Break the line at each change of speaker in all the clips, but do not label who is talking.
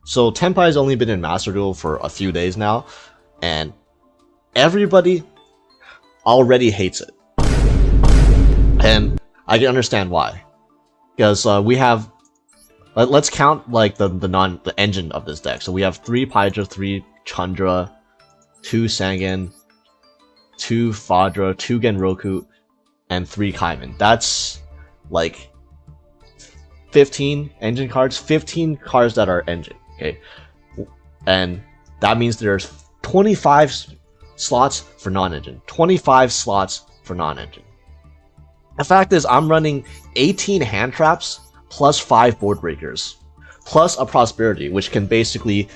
So Tenpai has only been in Master Duel for a few days now, and everybody already hates it. And I can understand why. Because we have... Let's count like the engine of this deck. So we have 3 Pydra, 3 Chandra, 2 Sangan, 2 Fadra, 2 Genroku, and 3 Kaiman. That's like 15 engine cards, 15 cards that are engine, okay? And that means there's 25 slots for non-engine, 25 slots for non-engine. The fact is, I'm running 18 hand traps plus 5 board breakers, plus a prosperity, which can basically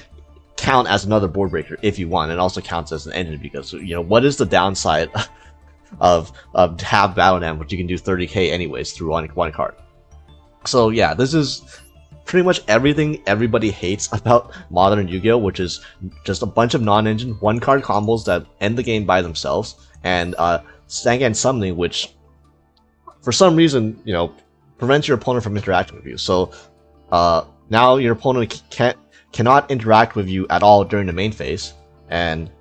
count as another board breaker if you want, and also counts as an engine because, you know, what is the downside of half battle damage? You can do 30k anyways through one card. So yeah, this is pretty much everything everybody hates about modern Yu-Gi-Oh, which is just a bunch of non-engine 1-card combos that end the game by themselves, and Sangan Summoning, which for some reason, you know, prevents your opponent from interacting with you. So now your opponent cannot interact with you at all during the main phase, and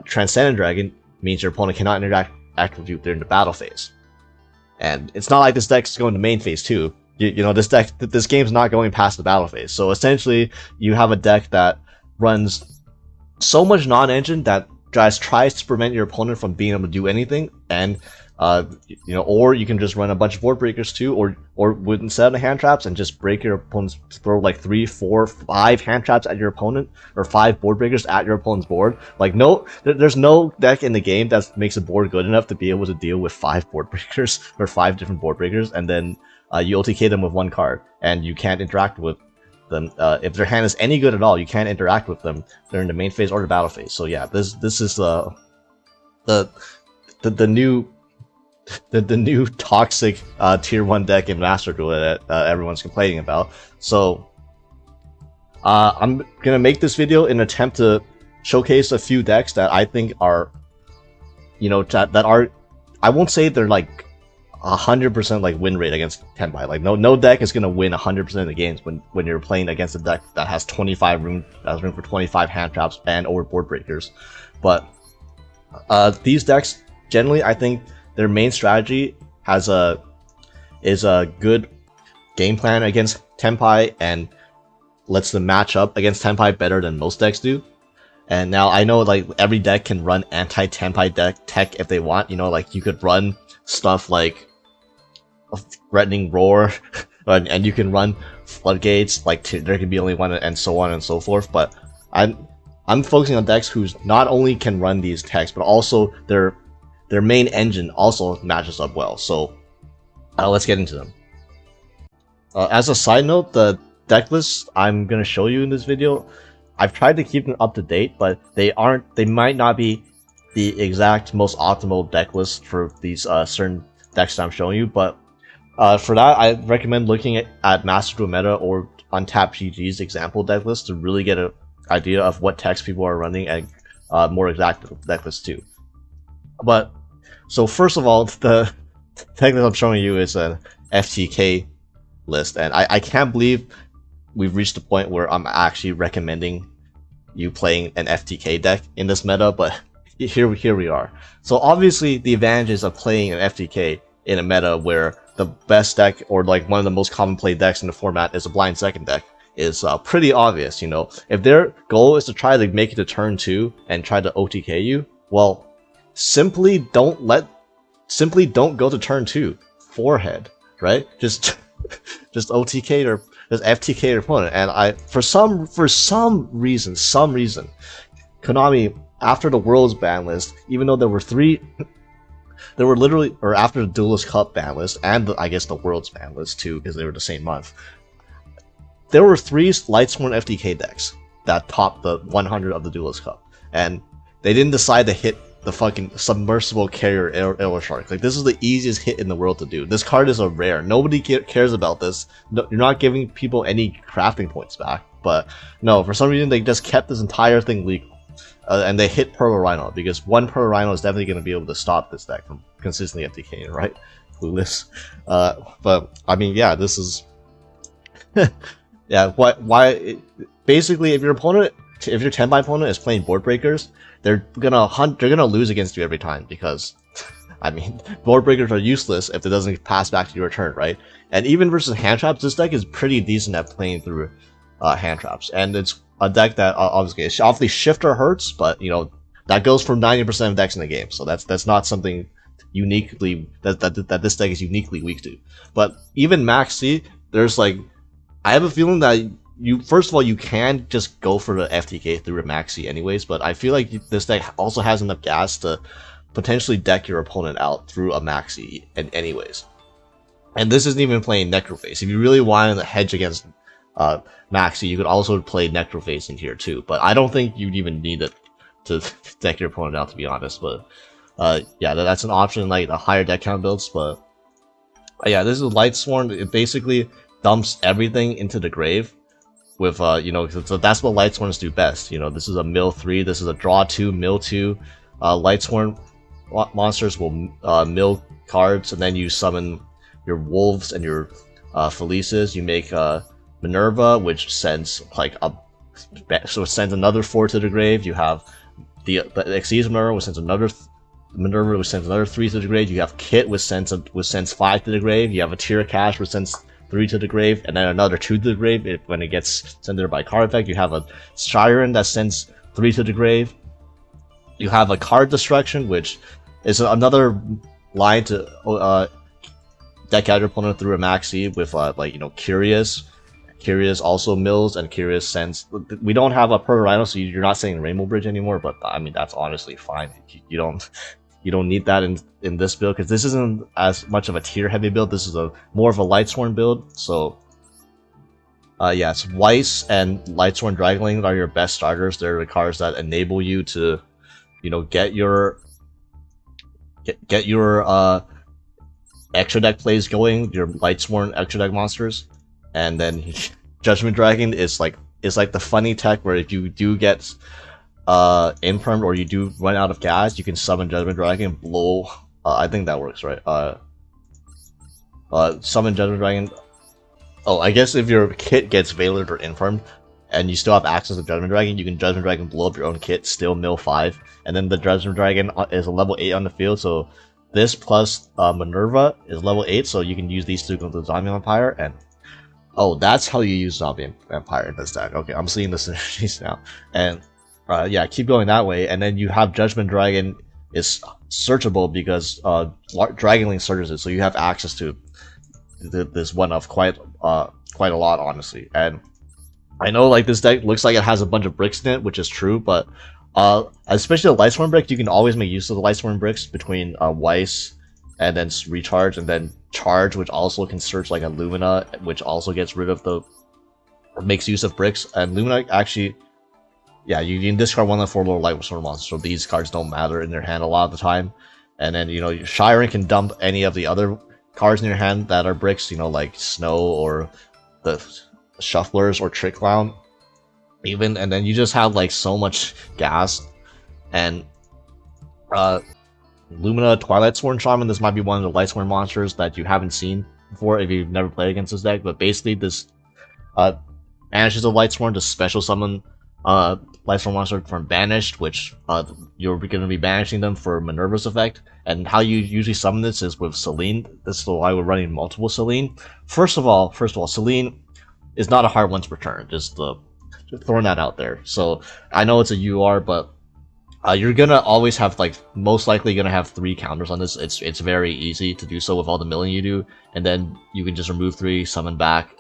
Transcendent Dragon means your opponent cannot interact with you during the battle phase. And it's not like this deck's going to main phase too. You know, this game's not going past the battle phase. So essentially, you have a deck that runs so much non-engine that just tries to prevent your opponent from being able to do anything, and you know, or you can just run a bunch of board breakers too, or with instead of hand traps and just break your opponent's, throw like 3, 4, 5 hand traps at your opponent, or 5 board breakers at your opponent's board. Like there's no deck in the game that makes a board good enough to be able to deal with 5 board breakers or 5 different board breakers, and then you OTK them with 1 card, and you can't interact with them. If their hand is any good at all, you can't interact with them during the main phase or the battle phase. So yeah, this is the new toxic tier 1 deck in Master Duel that everyone's complaining about. So I'm gonna make this video in an attempt to showcase a few decks that I think are, you know, that are, I won't say they're like 100% like win rate against Tenpai. Like no deck is gonna win 100% of the games when you're playing against a deck that has 25 room for 25 hand traps and or board breakers. But these decks generally, I think their main strategy is a good game plan against Tenpai and lets them match up against Tenpai better than most decks do. And now I know like every deck can run anti-Tenpai deck tech if they want. You know, like you could run stuff like a Threatening Roar, and you can run Floodgates. Like there can be only one, and so on and so forth. But I'm focusing on decks who's not only can run these techs, but also their main engine also matches up well. So let's get into them. As a side note, the deck list I'm gonna show you in this video, I've tried to keep them up to date, but they might not be the exact most optimal deck list for these certain decks that I'm showing you. But for that, I recommend looking at Master Duel Meta or Untapped GG's example deck list to really get an idea of what decks people are running, and more exact deck lists too. But so first of all, the deck that I'm showing you is an FTK list, and I can't believe we've reached the point where I'm actually recommending you playing an FTK deck in this meta, but here we are. So obviously the advantages of playing an FTK in a meta where the best deck, or like one of the most common played decks in the format, is a blind second deck is pretty obvious. You know, if their goal is to try to make it to turn 2 and try to OTK you, well, simply don't go to turn 2 forehead, right? Just OTK or just FTK your opponent. And for some reason, Konami, after the Worlds ban list, even though there were literally, or after the Duelist Cup ban list and I guess the Worlds ban list too, because they were the same month, there were 3 Lightsworn FTK decks that topped the 100 of the Duelist Cup, and they didn't decide to hit the fucking Submersible Carrier Arrow Shark. Like, this is the easiest hit in the world to do. This card is a rare. Nobody cares about this. No, you're not giving people any crafting points back. But no, for some reason they just kept this entire thing legal. And they hit Purple Rhino, because one Purple Rhino is definitely going to be able to stop this deck from consistently FTKing, right? Clueless. But, I mean, yeah, this is... Yeah, basically, if your Tenpai opponent is playing board breakers, they're gonna lose against you every time because, I mean, board breakers are useless if it doesn't pass back to your turn, right? And even versus hand traps, this deck is pretty decent at playing through hand traps, and it's a deck that obviously shifter hurts, but you know that goes for 90% of decks in the game, so that's not something uniquely that this deck is uniquely weak to. But even Maxi, there's like, I have a feeling that first of all, you can just go for the FTK through a Maxi anyways, but I feel like this deck also has enough gas to potentially deck your opponent out through a Maxi anyways. And this isn't even playing Necroface. If you really wanted to hedge against Maxi, you could also play Necroface in here too, but I don't think you'd even need it to deck your opponent out, to be honest. But yeah, that's an option, like the higher deck count builds. But yeah, this is Lightsworn. It basically dumps everything into the grave with you know, so that's what Lightsworns do best. You know, this is a mill 3, this is a draw 2, mill 2. Lightsworn monsters will mill cards, and then you summon your wolves and your Felices. You make Minerva, which sends like so it sends another 4 to the grave. You have the Xyz Minerva, which sends another Minerva, which sends another 3 to the grave. You have Kit, which sends 5 to the grave. You have a Tira Cash, which sends 3 to the grave, and then another 2 to the grave when it gets sent there by card effect. You have a Siren that sends 3 to the grave. You have a Card Destruction, which is another line to deck out your opponent through a Maxi with like, you know, Curious. Curious also mills, and Curious sends. We don't have a Purple Rhino, so you're not saying Rainbow Bridge anymore, but I mean that's honestly fine. You don't need that in this build, because this isn't as much of a tier heavy build. This is more of a Lightsworn build. So yeah, it's Weiss and Lightsworn Dragonling are your best starters. They're the cards that enable you to, you know, get your extra deck plays going, your Lightsworn extra deck monsters. And then Judgment Dragon is like the funny tech where if you do get impermed or you do run out of gas, you can summon Judgment Dragon and blow. I think that works, right? Summon Judgment Dragon. Oh, I guess if your kit gets Veilered or Infirmed, and you still have access to Judgment Dragon, you can Judgment Dragon blow up your own kit, still mill 5, and then the Judgment Dragon is a level 8 on the field, so this plus Minerva is level 8, so you can use these to go to the Zombie Vampire, and oh, that's how you use Zombie Vampire in this deck. Okay, I'm seeing the synergies now, and yeah, keep going that way, and then you have Judgment Dragon is searchable because Dragonling searches it, so you have access to this one of quite a lot, honestly. And I know like this deck looks like it has a bunch of bricks in it, which is true, but especially the Lightsworn brick, you can always make use of the Lightsworn bricks between Weiss and then recharge, and then charge, which also can search like a Lumina, which also gets rid of makes use of bricks. And Lumina actually, yeah, you can discard one of the 4 little Lightsworn monsters, so these cards don't matter in their hand a lot of the time. And then, you know, Shiren can dump any of the other cards in your hand that are bricks, you know, like Snow or the Shufflers or Trick Clown even, and then you just have like so much gas. And Lumina Twilight Sworn Shaman, this might be one of the Lightsworn monsters that you haven't seen before if you've never played against this deck, but basically this banishes a Lightsworn to special summon Lightsworn monster from Banished, which you're going to be banishing them for Minerva's effect. And how you usually summon this is with Selene. This is why we're running multiple Selene. First of all, Selene is not a hard once per turn, just throwing that out there. So I know it's a UR, but you're gonna always have, like, most likely gonna have 3 counters on this. It's very easy to do so with all the milling you do, and then you can just remove 3, summon back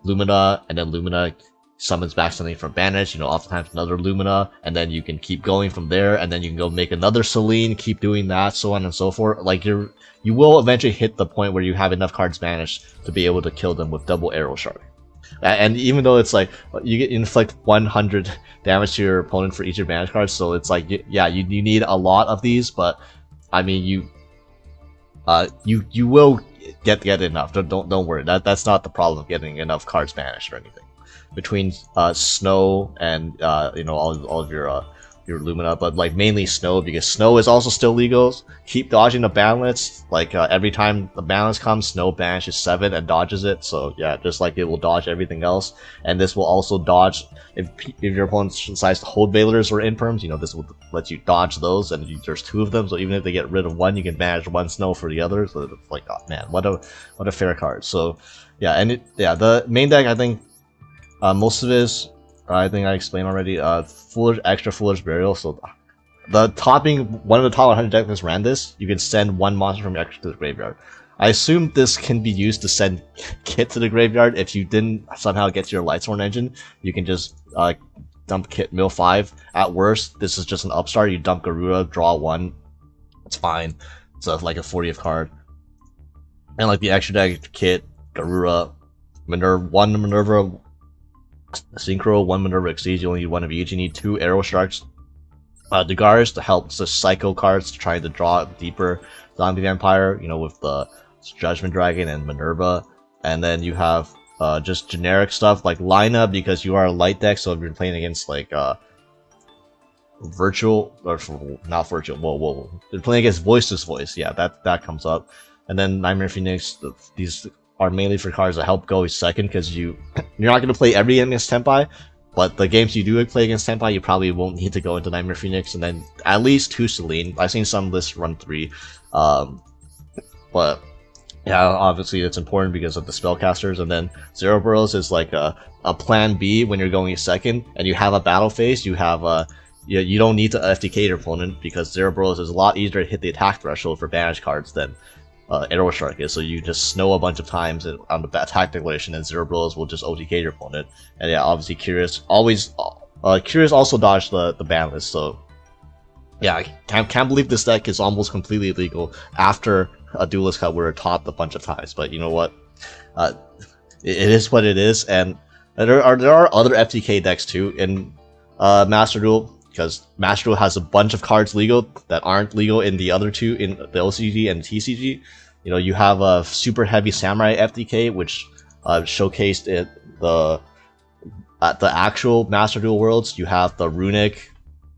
Lumina, and then Lumina summons back something from Banish, you know, oftentimes another Lumina, and then you can keep going from there, and then you can go make another Selene, keep doing that, so on and so forth. Like, you will eventually hit the point where you have enough cards banished to be able to kill them with double Arrow Shark. And even though it's like you get inflict 100 damage to your opponent for each of your banished cards, so it's like, yeah, you need a lot of these, but I mean, you will get enough. Don't worry. That's not the problem of getting enough cards banished or anything. Between Snow and you know, all of your your Lumina, but like mainly Snow, because Snow is also still legal. Keep dodging the banlets. Like every time the balance comes, Snow banishes 7 and dodges it. So yeah, just like it will dodge everything else, and this will also dodge if your opponent decides to hold Veilers or Imperms. You know, this will let you dodge those, and there's 2 of them. So even if they get rid of one, you can banish 1 Snow for the other. So it's like, oh man, what a fair card. So yeah, and the main deck, I think most of it is. I think I explained already. Extra Foolish Burial. So the topping, one of the top 100 decks that's ran this, you can send 1 monster from your extra to the graveyard. I assume this can be used to send Kit to the graveyard. If you didn't somehow get to your Lightsworn engine, you can just dump Kit mill 5. At worst, this is just an upstart. You dump Garuda, draw 1. It's fine. It's like a 40th card. And like the extra deck, Kit, Garuda, Minerva, 1 Minerva, Synchro, 1 Minerva Exceeds, you only need 1 of each. You need 2 Arrow Sharks. Dagars to help the Psycho cards, trying to draw deeper Zombie Vampire, you know, with the Judgment Dragon and Minerva. And then you have just generic stuff like Lina, because you are a light deck, so if you're playing against like Virtual, or not Virtual, whoa. They're playing against Voiceless Voice, yeah, that comes up. And then Nightmare Phoenix, these are mainly for cards that help go second, because you're not going to play every game against Tenpai, but the games you do play against Tenpai, you probably won't need to go into Nightmare Phoenix, and then at least 2 Celine. I've seen some lists run 3, but yeah, obviously it's important because of the spellcasters. And then Zero Burrows is like a plan B when you're going second, and you have a battle phase. You have you don't need to FTK your opponent, because Zero Burrows is a lot easier to hit the attack threshold for banish cards than Arrow Shark is. So you just snow a bunch of times on the attack declaration, and Zero Bros will just OTK your opponent. And yeah, obviously Curious Curious also dodged the ban list. So yeah, I can't believe this deck is almost completely illegal after a Duelist cut where it topped a bunch of times. But you know what, it is what it is. And there are other FTK decks too in Master Duel, because Master Duel has a bunch of cards legal that aren't legal in the other 2, in the OCG and TCG. You know, you have a super heavy Samurai FTK, which showcased at the actual Master Duel Worlds. You have the Runic,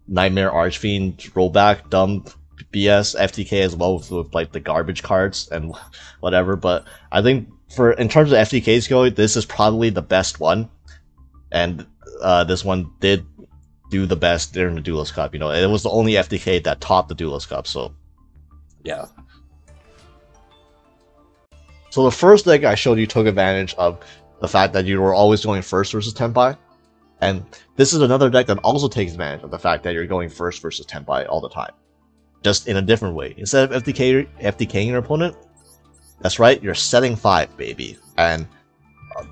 Nightmare Archfiend, Rollback, Dumb BS FTK as well, with like the garbage cards and whatever. But I think in terms of FTKs going, this is probably the best one, and this one did do the best during the Duelist Cup. You know, it was the only FTK that topped the Duelist Cup. So yeah. So the first deck I showed you took advantage of the fact that you were always going first versus Tenpai, and this is another deck that also takes advantage of the fact that you're going first versus Tenpai all the time, just in a different way. Instead of FTKing your opponent, that's right, you're setting 5, baby. And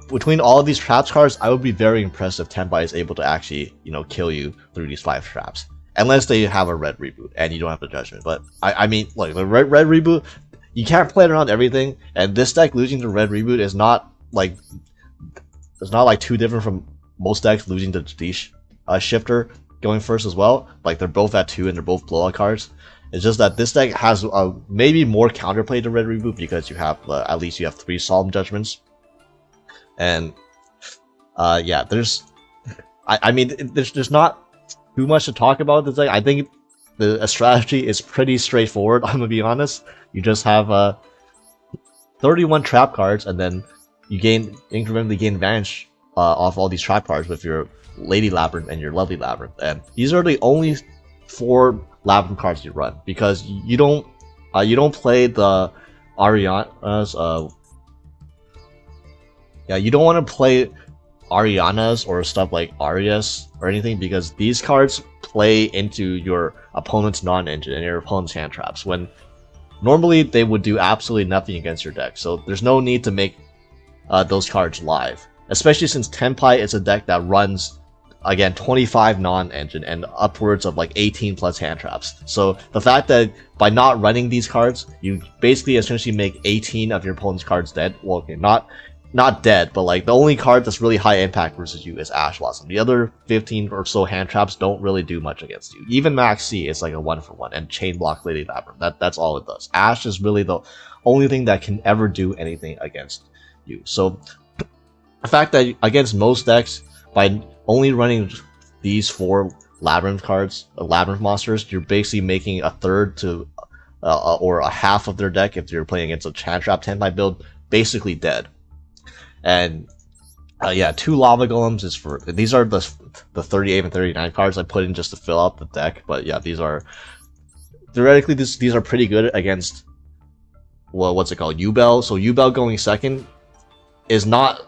between all of these traps cards, I would be very impressed if Tenpai is able to actually, you know, kill you through these 5 traps, unless they have a red reboot and you don't have the Judgment. But I mean, like the red reboot, you can't play around everything, and this deck losing to red reboot is not like too different from most decks losing to Shifter going first as well. Like they're both at 2 and they're both blowout cards. It's just that this deck has maybe more counterplay to red reboot, because you have at least you have 3 Solemn Judgments. And yeah, I mean, there's not too much to talk about this deck. I think the strategy is pretty straightforward. I'm gonna be honest. You just have 31 trap cards, and then you incrementally gain advantage off all these trap cards with your Lady Labrynth and your Lovely Labrynth. And these are the only 4 Labrynth cards you run, because you don't play the Ariana's. Yeah, you don't want to play Ariana's or stuff like Arias or anything, because these cards play into your opponent's non-engine and your opponent's hand traps, when normally they would do absolutely nothing against your deck. So there's no need to make those cards live, especially since Tenpai is a deck that runs, again, 25 non-engine and upwards of like 18 plus hand traps. So the fact that by not running these cards, you basically essentially make 18 of your opponent's cards dead. Well, okay, not dead, but like the only card that's really high impact versus you is Ash Blossom. The other 15 or so hand traps don't really do much against you. Even Max C is like a 1-for-1, and Chain Block Lady Labrynth. That's all it does. Ash is really the only thing that can ever do anything against you. So the fact that against most decks, by only running these 4 Labrynth cards, Labrynth monsters, you're basically making a third to or a half of their deck if you're playing against a Chant Trap Tenpai build basically dead. And yeah, 2 Lava Golems is for these are the 38 and 39 cards I put in just to fill out the deck. But yeah, these are theoretically these are pretty good against, well, what's it called, Yubel. So Yubel going second is not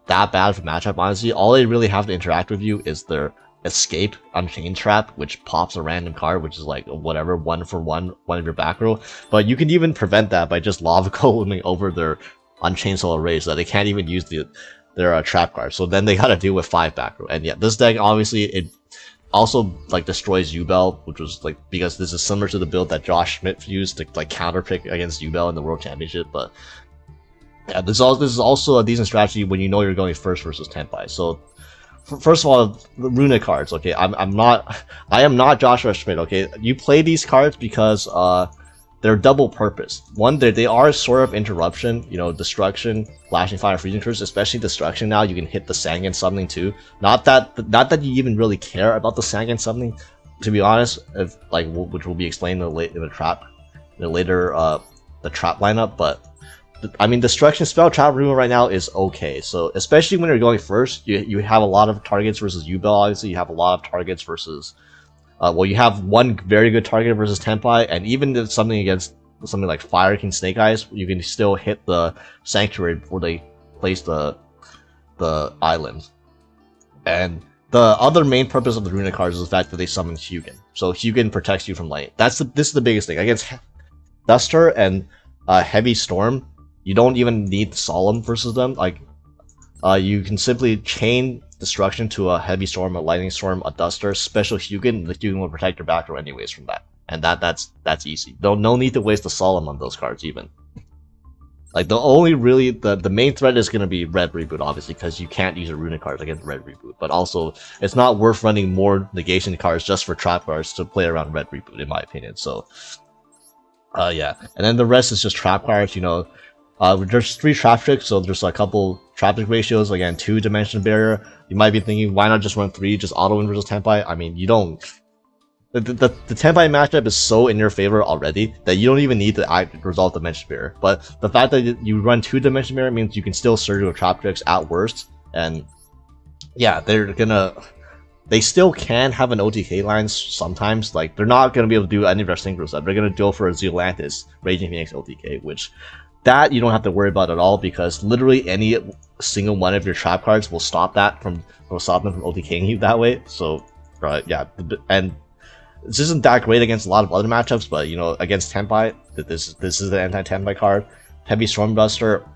that bad of a matchup, honestly. All they really have to interact with you is their Escape Unchained Trap, which pops a random card, which is like whatever, 1 for 1 of your back row. But you can even prevent that by just Lava Goleming over their Unchained Soul Array so that they can't even use their trap card. So then they gotta deal with 5 back row. And yeah, this deck obviously it also like destroys Yubel, which was like because this is similar to the build that Josh Schmidt used to like counter pick against Yubel in the World Championship. But yeah, this is also a decent strategy when you know you're going first versus Tenpai. So first of all, the runic cards. Okay, I am not Joshua Schmidt. Okay, you play these cards because they're double purpose. One, they are sort of interruption. You know, destruction, flashing fire, freezing curse. Especially destruction. Now you can hit the Sangan summoning too. Not that you even really care about the Sangan summoning, to be honest. If like which will be explained in the trap, the trap lineup, but. I mean, Destruction Spell Trap Removal right now is okay. So, especially when you're going first, you have a lot of targets versus Yubel, obviously. You have a lot of targets versus... well, you have one very good target versus Tenpai, and even if something against something like Fire King Snake Eyes, you can still hit the Sanctuary before they place the island. And the other main purpose of the runic cards is the fact that they summon Hugin. So, Hugin protects you from light. This is the biggest thing. Against Duster and Heavy Storm, you don't even need Solemn versus them. Like, you can simply chain Destruction to a Heavy Storm, a Lightning Storm, a Duster, special Hugin. The Hugin will protect your back row anyways from that, and that's easy. No need to waste the Solemn on those cards even. Like the only really the main threat is gonna be Red Reboot, obviously, because you can't use a runic cards against Red Reboot. But also, it's not worth running more negation cards just for trap cards to play around Red Reboot, in my opinion. So, yeah, and then the rest is just trap cards. You know. There's 3 trap tricks, so there's a couple trap trick ratios. Again, 2 Dimension Barrier. You might be thinking, why not just run 3, just auto win versus Tenpai? I mean, you don't. The Tenpai matchup is so in your favor already that you don't even need to resolve Dimension Barrier. But the fact that you run 2 Dimension Barrier means you can still surge with trap tricks at worst. And yeah, they still can have an OTK line sometimes. Like, they're not gonna be able to do any of their synchro stuff. They're gonna go for a Zealantis Raging Phoenix OTK, which. That you don't have to worry about at all because literally any single one of your trap cards will stop them from OTKing you that way. So, yeah, and this isn't that great against a lot of other matchups, but you know, against Tenpai, this is the anti-Tenpai card. Heavy Stormbuster.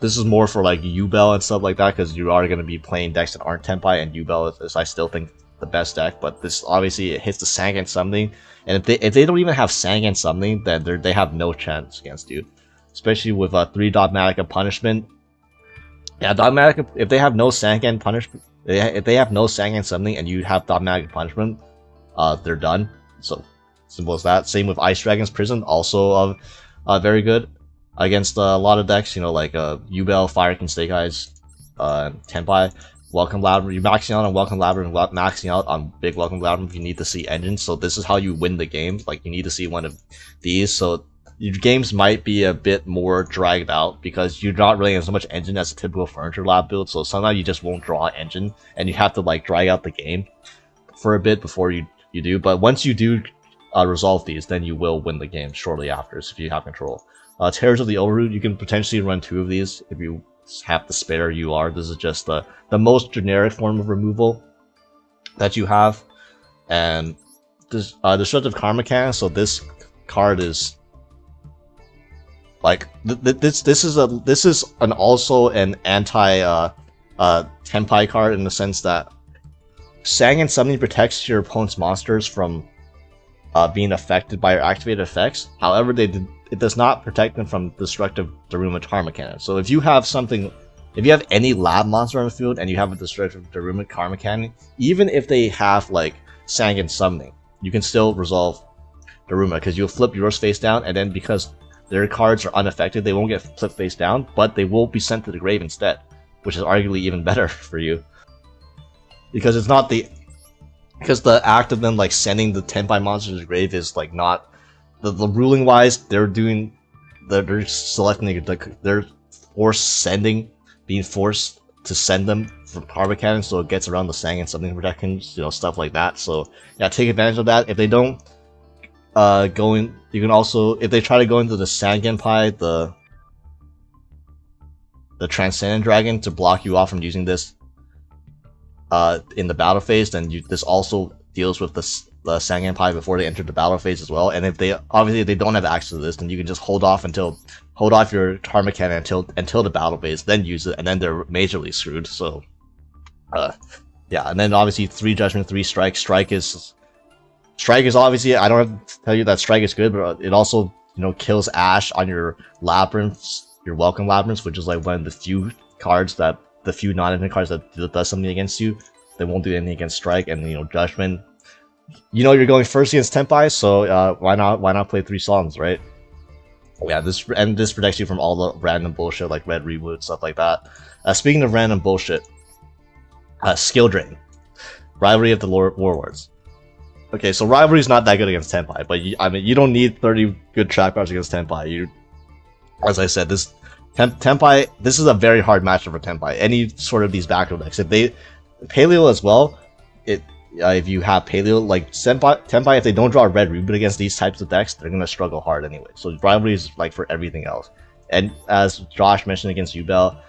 This is more for like Yubel and stuff like that because you are going to be playing decks that aren't Tenpai, and Yubel is I still think the best deck. But this obviously it hits the Sangan summoning. And if they don't even have Sangan summoning, then they have no chance against you. Especially with 3 Dogmatic Punishment. Yeah, Dogmatic, if they have no Sangan punishment, if they have no Sangan summoning and you have Dogmatic Punishment, they're done. So simple as that. Same with Ice Dragon's Prison, also very good against a lot of decks. You know, like Yubel, Fire King Snake Eyes, Tenpai. Welcome Labrynth, you're maxing out on Welcome Labrynth, maxing out on Big Welcome Labrynth. You need to see engines, so this is how you win the game. Like, you need to see one of these, so your games might be a bit more dragged out because you're not really in so much engine as a typical Furniture Lab build, so sometimes you just won't draw engine, and you have to, like, drag out the game for a bit before you do. But once you do resolve these, then you will win the game shortly after, so if you have control. Terrors of the Overroot, you can potentially run 2 of these if you have the spare UR. This is just the most generic form of removal that you have. And this Destructive Karma Cannon, so this card is like this is also an anti Tenpai card in the sense that Sangan Summoning protects your opponent's monsters from being affected by your activated effects. However, it does not protect them from Destructive Daruma Karma Cannon. So if you have any lab monster on the field and you have a Destructive Daruma Karma Cannon, even if they have like Sangan Summoning, you can still resolve Daruma because you'll flip yours face down, and then because their cards are unaffected, they won't get flipped face down, but they will be sent to the grave instead, which is arguably even better for you. Because it's not the because the act of them like sending the Tenpai monsters to the grave is like not the ruling wise. They're selecting they're being forced to send them from Karma Cannon, so it gets around the Sang and something protections, stuff like that. So yeah, take advantage of that. If they don't you can also, if they try to go into the Sangenpai, the Transcendent Dragon, to block you off from using this in the battle phase, then this also deals with the Sangenpai before they enter the battle phase as well. And if they don't have access to this, then you can just hold off your Karma Cannon until the battle phase, then use it, and then they're majorly screwed. So yeah, and then obviously 3 Judgment, 3 Strike. Strike is obviously, I don't have to tell you that Strike is good, but it also kills Ash on your Labrynths, your Welcome Labrynths, which is like one of the few non-instant cards that does something against you. They won't do anything against Strike. And Judgment, you're going first against Tenpai, so why not play 3 songs, right? Yeah, this protects you from all the random bullshit like Red Reboot, stuff like that. Speaking of random bullshit, Skill Drain, Rivalry of the Warlords. Okay, so Rivalry is not that good against Tenpai, but you don't need 30 good track bars against Tenpai. As I said, this Tenpai, this is a very hard matchup for Tenpai. Any sort of these backrow decks, if they Paleo as well, if you have Paleo, like Tenpai, if they don't draw a Red Reboot against these types of decks, they're gonna struggle hard anyway. So Rivalry is like for everything else. And as Josh mentioned against Yubel,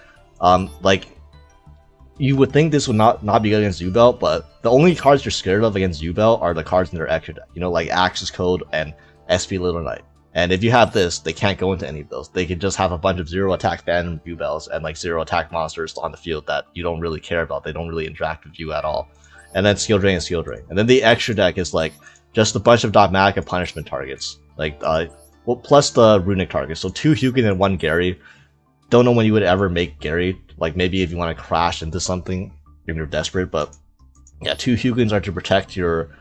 like you would think this would not be good against Yubel, but the only cards you're scared of against Yubel are the cards in their extra deck. Like Axis Code and SP Little Knight. And if you have this, they can't go into any of those. They can just have a bunch of 0 attack Phantom Yubels and like 0 attack monsters on the field that you don't really care about. They don't really interact with you at all. And then Skill Drain and Skill Drain. And then the extra deck is like just a bunch of dogmatic and punishment targets. Like plus the runic targets. So 2 Hugin and 1 Gary. Don't know when you would ever make Gary. Like maybe if you want to crash into something if you're desperate, but yeah, 2 Hugins are to protect your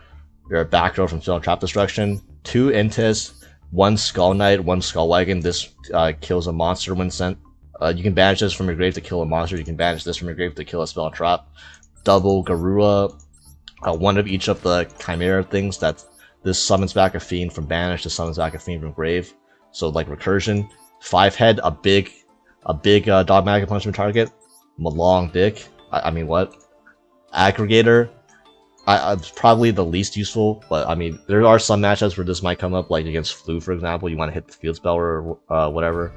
back row from Stone Trap Destruction. 2 Intis, 1 Skull Knight, 1 Skull Wagon. This kills a monster when sent. You can banish this from your grave to kill a monster. You can banish this from your grave to kill a spell and trap. Double Garura, 1 of each of the Chimera things that this summons back a fiend from banish, this summons back a fiend from grave. So like recursion. 5 head, a big dogmatic punishment target. Malong Dick. I mean what? Aggregator. It's probably the least useful, but I mean there are some matchups where this might come up, like against Flu, for example. You want to hit the field spell or whatever.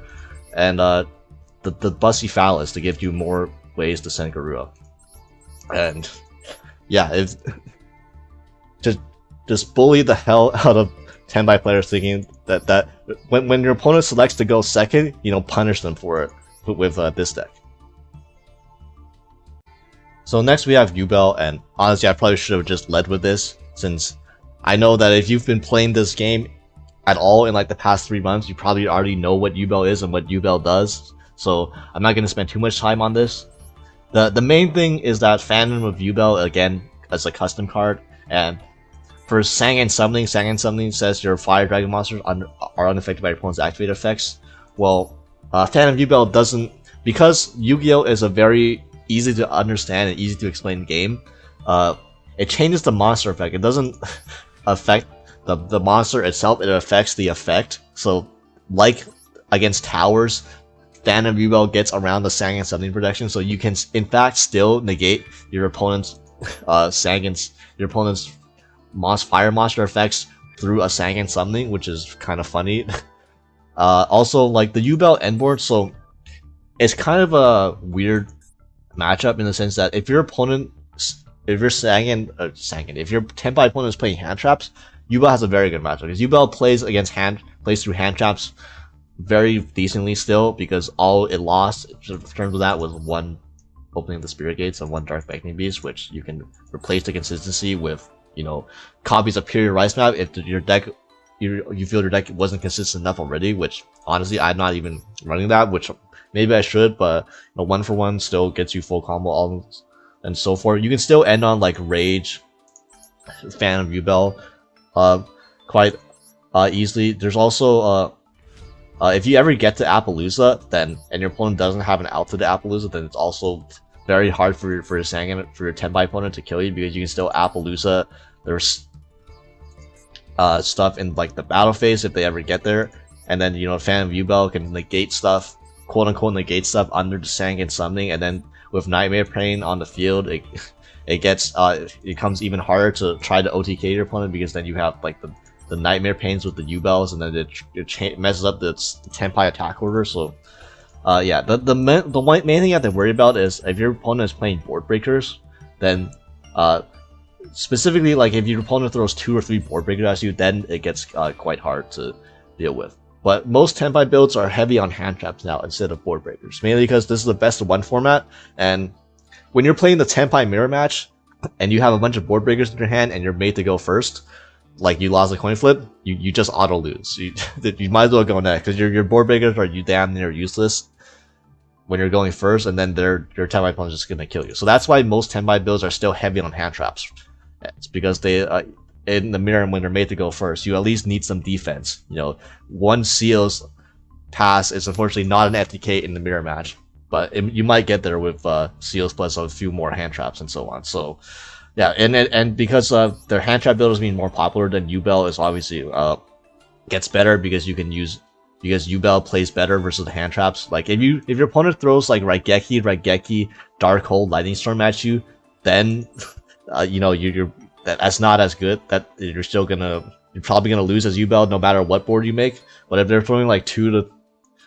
And the Bussy Phallus to give you more ways to send Garura. And yeah, just bully the hell out of Tenpai players, thinking that when your opponent selects to go second, punish them for it with this deck. So next we have Yubel, and honestly I probably should have just led with this, since I know that if you've been playing this game at all in like the past 3 months, you probably already know what Yubel is and what Yubel does. So I'm not going to spend too much time on this. The main thing is that Phantom of Yubel, again, as a custom card, and for Sang and Summoning says your Fire Dragon monsters are unaffected by your opponent's activated effects. Well, Phantom of Yubel doesn't, because Yu-Gi-Oh! Is a very easy to understand and easy to explain game, it changes the monster effect. It doesn't affect the monster itself, it affects the effect. So, like against towers, Phantom Yubel gets around the Sang and Summoning protection, so you can in fact still negate your opponent's fire monster effects through a Sang and Summoning, which is kind of funny. Also, like the Yubel endboard, so it's kind of a weird matchup in the sense that if your Tenpai opponent is playing hand traps, Yubel has a very good matchup, because Yubel plays through hand traps very decently still, because all it lost in terms of that was 1 opening the Spirit Gates and 1 Dark Beckoning Beast, which you can replace the consistency with, copies of Period Rice Map if your deck, you feel your deck wasn't consistent enough already, which honestly I'm not even running that, which maybe I should, but 1-for-1 still gets you full combo all and so forth. You can still end on like Rage, Phantom Yubel quite easily. There's also if you ever get to Appaloosa, and your opponent doesn't have an out to the Appaloosa, then it's also very hard for your Tenpai opponent to kill you, because you can still Appaloosa there's stuff in like the battle phase if they ever get there, and then Phantom Yubel can negate stuff, quote unquote negate stuff under the Sangan summoning, and then with Nightmare Pain on the field, it becomes even harder to try to OTK your opponent, because then you have like the Nightmare Pains with the Yubels, and then it messes up the Tenpai attack order. So yeah, the main thing you have to worry about is if your opponent is playing board breakers, then specifically, like if your opponent throws 2 or 3 board breakers at you, then it gets quite hard to deal with. But most Tenpai builds are heavy on hand traps now instead of board breakers, mainly because this is the best of 1 format, and when you're playing the Tenpai mirror match and you have a bunch of board breakers in your hand and you're made to go first, like you lost a coin flip, you just auto lose. You might as well go next, because your board breakers are damn near useless when you're going first, and then your Tenpai opponent is just gonna kill you. So that's why most Tenpai builds are still heavy on hand traps. It's because they in the mirror, when they're made to go first, you at least need some defense. 1 Seals pass is unfortunately not an FTK in the mirror match, but you might get there with Seals plus a few more hand traps and so on. So yeah, and because their hand trap build is being more popular, then Yubel is obviously gets better, because Yubel plays better versus the hand traps. Like if your opponent throws like Raigeki, Dark Hole, Lightning Storm at you, then that's not as good. That you're probably gonna lose as Yubel no matter what board you make. But if they're throwing like 2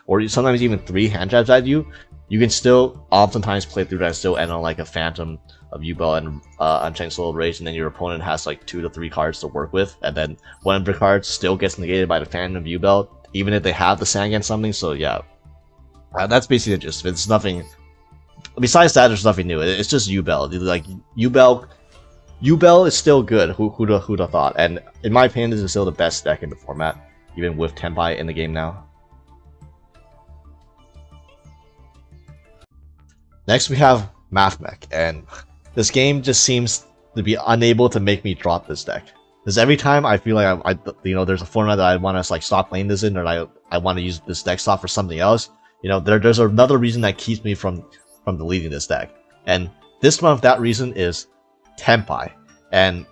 or sometimes even 3 hand traps at you, you can still oftentimes play through that and still end on like a Phantom of Yubel and Unchained Soul Rage, and then your opponent has like 2 to 3 cards to work with, and then one of the cards still gets negated by the Phantom of Yubel, even if they have the Sangan something. So yeah, that's basically the gist. It's nothing. Besides that, there's nothing new. It's just Yubel. Like Yubel is still good. Who'd have thought? And in my opinion, this is still the best deck in the format, even with Tenpai in the game now. Next, we have Mathmech, and this game just seems to be unable to make me drop this deck. Because every time I feel like there's a format that I want to like stop playing this in, or I want to use this deck slot for something else. There's another reason that keeps me from deleting this deck, and this month that reason is Tenpai. And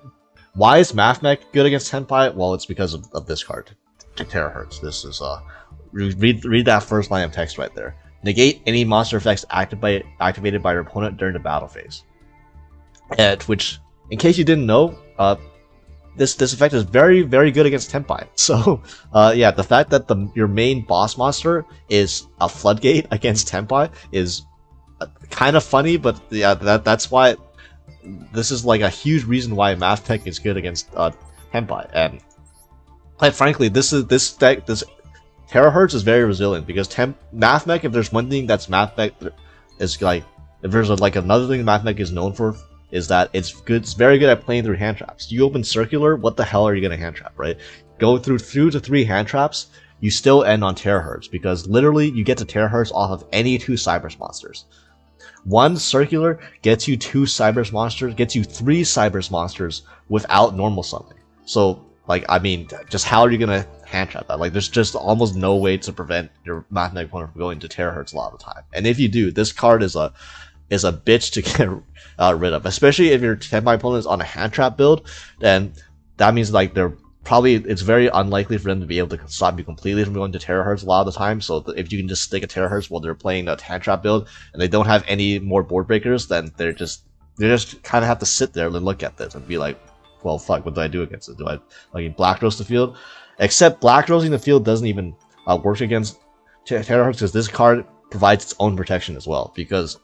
why is Mathmech good against Tenpai? Well, it's because of this card, Terahertz. This is read that first line of text right there. Negate any monster effects activated by your opponent during the battle phase. Which, in case you didn't know, this effect is very, very good against Tenpai. So, yeah, the fact that your main boss monster is a floodgate against Tenpai is kind of funny, but yeah, that's why this is like a huge reason why Mathmech is good against Tenpai. And quite frankly, this Terahertz is very resilient, because Mathmech, if there's one thing that's Mathmech is like, if there's another thing Mathmech is known for, is that it's very good at playing through hand traps. You open circular, what the hell are you gonna hand trap, right? Go through 2 to 3 hand traps, you still end on Terahertz, because literally you get to Terahertz off of any 2 Cybers monsters. 1 circular gets you 2 Cybers monsters, gets you 3 Cybers monsters without normal summoning. So, like, I mean, just how are you gonna hand trap that? Like, there's just almost no way to prevent your Mathmech opponent from going to Terahertz a lot of the time. And if you do, this card is a bitch to get rid of, especially if your Tenpai opponent is on a hand trap build. Then that means like it's very unlikely for them to be able to stop you completely from going to Terahertz a lot of the time. So if you can just stick a Terahertz while they're playing a hand trap build and they don't have any more board breakers, then they just kind of have to sit there and look at this and be like, well, fuck, what do I do against it? Do I like Black Rose the field? Except Black Rosing the field doesn't even work against Terahertz, because this card provides its own protection as well. Because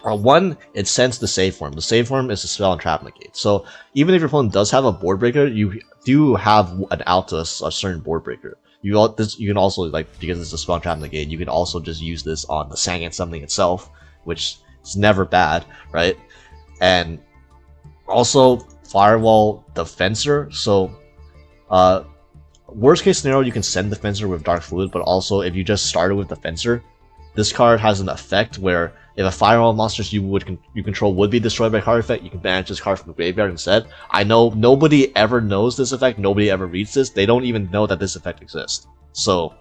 1, it sends the save form. The save form is a spell and trap negate. So even if your opponent does have a board breaker, you do have an out to a certain board breaker. You can also, like, because it's a spell and trap negate, you can also just use this on the Sangan something itself, which is never bad, right? And also Firewall the Fencer. So worst case scenario, you can send the Fencer with Dark Fluid, but also if you just started with the Fencer, this card has an effect where if a Firewall monster you control would be destroyed by card effect, you can banish this card from the graveyard instead. I know nobody ever knows this effect, nobody ever reads this, they don't even know that this effect exists. So,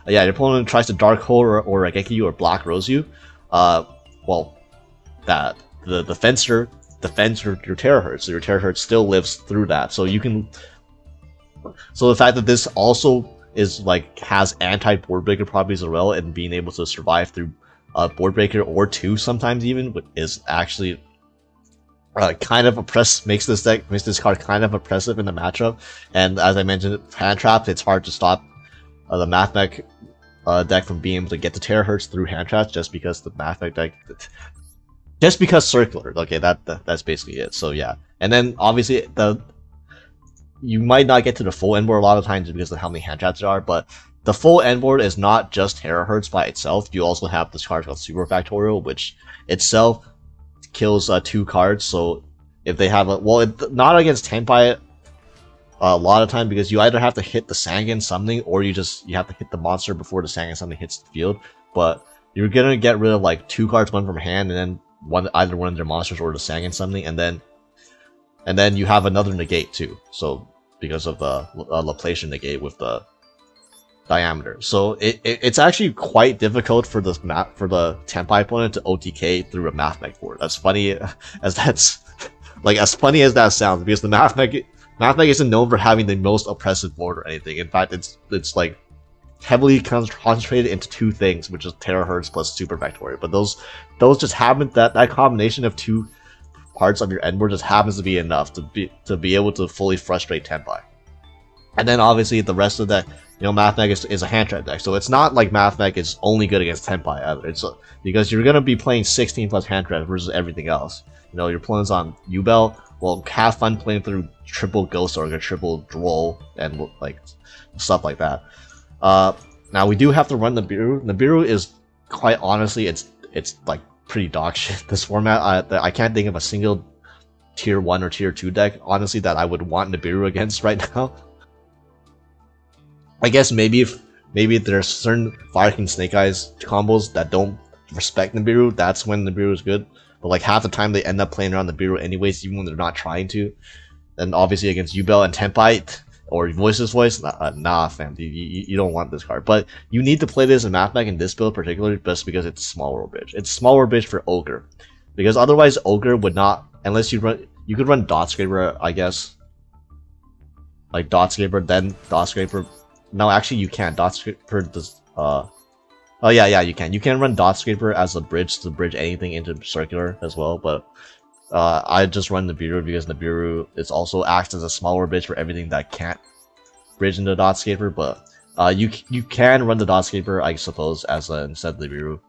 yeah, your opponent tries to Dark Hole or Raigeki or Black Rose you, well, that the defensor defends your terahertz, so your terahertz still lives through that. So you can, so the fact that this also is like has anti-board breaker properties as well, and being able to survive through board breaker or two sometimes even is actually kind of makes this card kind of oppressive in the matchup. And as I mentioned, hand traps, it's hard to stop the Mathmech deck from being able to get the terahertz through hand traps, just because the Mathmech deck, just because circular. Okay, that's basically it. So yeah, and then obviously you might not get to the full end board a lot of times because of how many hand traps there are, but the full end board is not just terahertz by itself. You also have this card called Super Factorial, which itself kills 2 cards. So if they have not against Tenpai a lot of time, because you either have to hit the Sangan something, or you have to hit the monster before the Sangan something hits the field. But you're gonna get rid of like 2 cards, one from hand, and then either one of their monsters or the Sangan something, and then you have another negate too. So because of the Laplacian negate with the diameter, so it's actually quite difficult for the Tenpai opponent to OTK through a Mathmech board. As funny as as funny as that sounds, because the Mathmech isn't known for having the most oppressive board or anything. In fact, it's like heavily concentrated into 2 things, which is terahertz plus super factorial. But those just happen, that combination of 2 parts of your end board just happens to be enough to be able to fully frustrate Tenpai. And then obviously the rest of that, Mathmech is a hand trap deck, so it's not like Mathmech is only good against Tenpai either. It's because you're gonna be playing 16 plus hand traps versus everything else. Your opponent's on Yubel. Well, have fun playing through triple Ghost Org or triple Droll and like stuff like that. Now we do have to run Nibiru. Nibiru is, quite honestly, it's like pretty dog shit. This format, I can't think of a single tier 1 or tier 2 deck, honestly, that I would want Nibiru against right now. I guess maybe there's certain Fire King Snake Eyes combos that don't respect Nibiru, that's when Nibiru is good. But like half the time they end up playing around Nibiru anyways, even when they're not trying to. And obviously against Yubel and Tenpai or Voiceless Voice, nah fam, you don't want this card. But you need to play this in Mathmech in this build particularly, just because it's small world bridge. It's small world bridge for Ogre, because otherwise Ogre would not, unless you could run Dot Scraper, I guess. Like Dot Scraper, then Dot Scraper. No, actually you can't. Dot Scraper does, oh yeah, you can. You can run Dot Scraper as a bridge to bridge anything into circular as well, but I just run Nibiru because Nibiru is also acts as a smaller bridge for everything that can't bridge into Dot Scraper. But you can run the Dot Scraper, I suppose, as instead of Nibiru.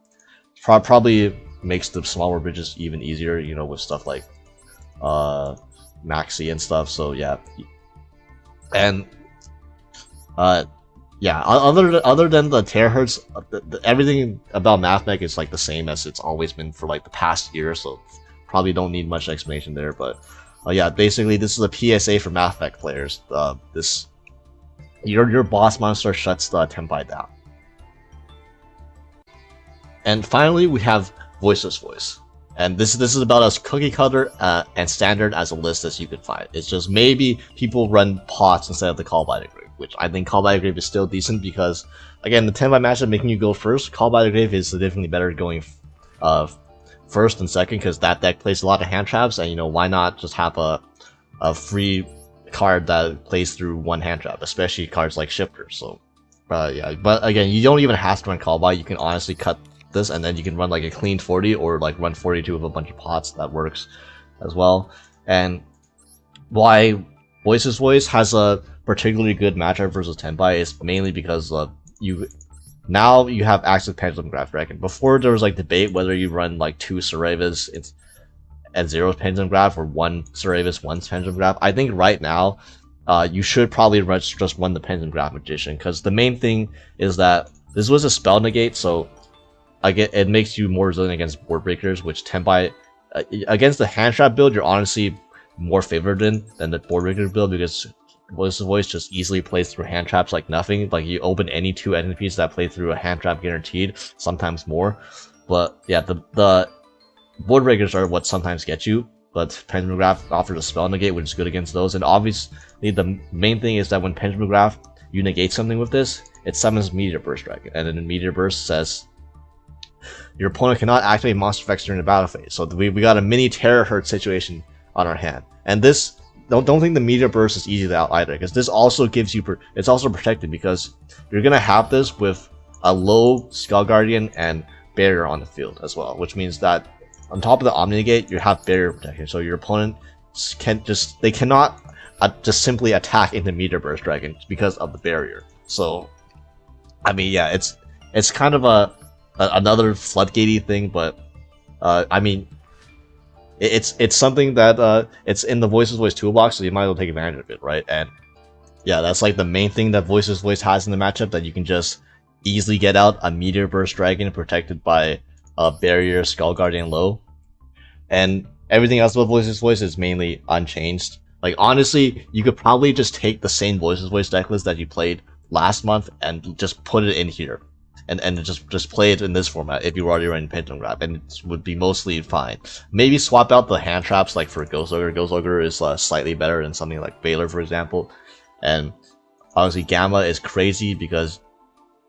Probably makes the smaller bridges even easier, with stuff like Maxi and stuff. So yeah, and yeah, other than the terahertz, everything about Mathmech is like the same as it's always been for like the past year, so probably don't need much explanation there. But yeah, basically this is a PSA for Mathmech players. Your boss monster shuts the Tenpai down. And finally we have Voiceless Voice, and this is about as cookie cutter and standard as a list as you could find. It's just maybe people run pots instead of the Call by the Grave, which I think Call by the Grave is still decent because, again, the Tenpai matchup making you go first, Call by the Grave is significantly better going first and second, because that deck plays a lot of hand traps, and why not just have a free card that plays through one hand trap, especially cards like Shifter. So yeah, but again, you don't even have to run Call by, you can honestly cut this and then you can run like a clean 40 or like run 42 with a bunch of pots. That works as well. And why Voiceless Voice has a particularly good matchup versus Tenpai is mainly because you have active Pendulum Graph Dragon. Before there was like debate whether you run like 2 Cerebus and 0 Pendulum Graph or 1 Cerebus, 1 Pendulum Graph. I think right now you should probably just run the Pendulum Graph Magician, because the main thing is that this was a spell negate, so it makes you more resilient against board breakers, which Tenpai against the hand trap build you're honestly more favored than the board breaker build, because Voiceless Voice just easily plays through hand traps like nothing. Like you open any 2 enemies that play through a hand trap guaranteed, sometimes more. But yeah, the board breakers are what sometimes get you, but Pendulum Graph offers a spell negate, which is good against those. And obviously the main thing is that when Pendulum Graph you negate something with this, it summons Meteor Burst Dragon, and then Meteor Burst says your opponent cannot activate monster effects during the battle phase. So we got a mini Terahertz situation on our hand. And this, don't think the Meteor Burst is easy to out either, because this also gives you, it's also protected because you're going to have this with a low Skull Guardian and Barrier on the field as well, which means that on top of the Omni Negate, you have Barrier protection. So your opponent they cannot just simply attack into Meteor Burst Dragon because of the barrier. So, I mean, yeah, it's kind of another floodgatey thing, but I mean, it's something that it's in the Voiceless Voice toolbox, so you might as well take advantage of it, right? And yeah, that's like the main thing that Voiceless Voice has in the matchup, that you can just easily get out a Meteor Burst Dragon protected by a Barrier, Skull Guardian low, and everything else about Voiceless Voice is mainly unchanged. Like, honestly, you could probably just take the same Voiceless Voice decklist that you played last month and just put it in here, and just play it in this format if you were already running Phantom Grab, and it would be mostly fine. Maybe swap out the hand traps, like for Ghost Ogre. Ghost Ogre is slightly better than something like Baylor, for example. And obviously Gamma is crazy because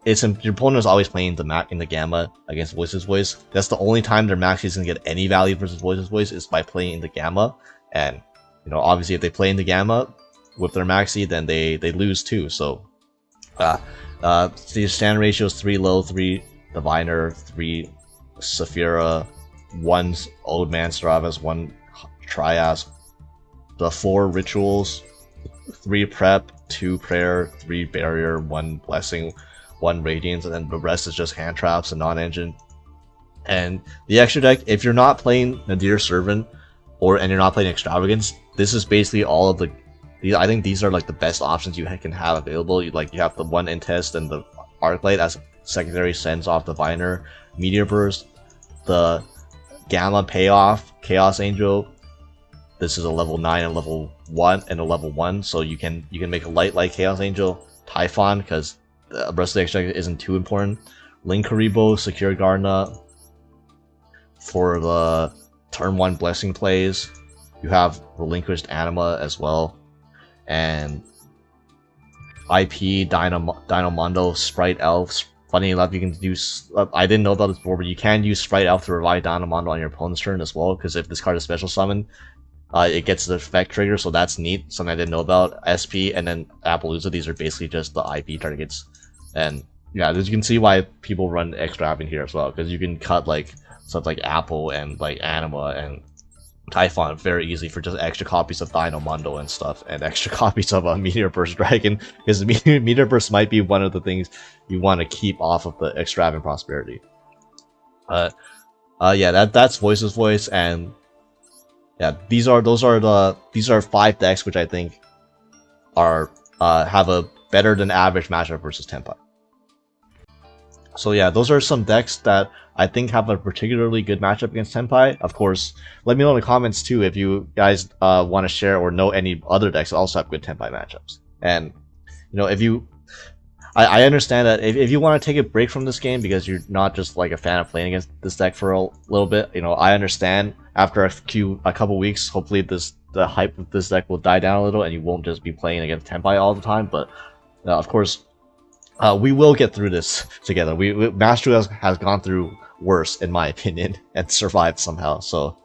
your opponent is always playing in the Gamma against Voiceless Voice. That's the only time their Maxi is going to get any value versus Voiceless Voice, is by playing in the Gamma. And, you know, obviously if they play in the Gamma with their Maxi, then they lose too. So, the stand ratio is 3 low, 3 Diviner, 3 Saphira, 1 Old Man Stravas, 1 Trias, the 4 Rituals, 3 Prep, 2 Prayer, 3 Barrier, 1 Blessing, 1 Radiance, and then the rest is just hand traps and non-engine. And the extra deck, if you're not playing Nadir Servant and you're not playing Extravagance, this is basically all of I think these are like the best options you can have available. You have the 1 Intest and the Arclight as secondary sends off the Viner, Meteor Burst, the Gamma Payoff, Chaos Angel. This is a level 9 and level 1 and a level 1, so you can make a light Chaos Angel, Typhon, because the rest of the extra isn't too important. Linkaribo, Secure Garna for the turn 1 Blessing plays. You have Relinquished Anima as well. And IP, Dynamondo, Sprite Elf. Funny enough, you can use, I didn't know about this before, but you can use Sprite Elf to revive Dynamondo on your opponent's turn as well, because if this card is special summon, it gets the effect trigger, so that's neat, something I didn't know about. SP and then Appaloosa, these are basically just the IP targets. And yeah, as you can see why people run extra in here as well, because you can cut like stuff like Apple and like Anima and Typhon very easy for just extra copies of Dynamondo and stuff, and extra copies of a Meteor Burst Dragon, because Meteor Burst might be one of the things you want to keep off of the Extravagant Prosperity. Yeah, that's Voiceless Voice, and yeah, these are 5 decks which I think are have a better than average matchup versus Tenpai. So yeah, those are some decks that I think have a particularly good matchup against Tenpai. Of course, let me know in the comments too if you guys want to share or know any other decks that also have good Tenpai matchups. And you know, I understand that if you want to take a break from this game because you're not just like a fan of playing against this deck for a little bit, you know, I understand. After a couple weeks, hopefully the hype of this deck will die down a little and you won't just be playing against Tenpai all the time. But of course, we will get through this together. Master Duel has gone through worse, in my opinion, and survived somehow. So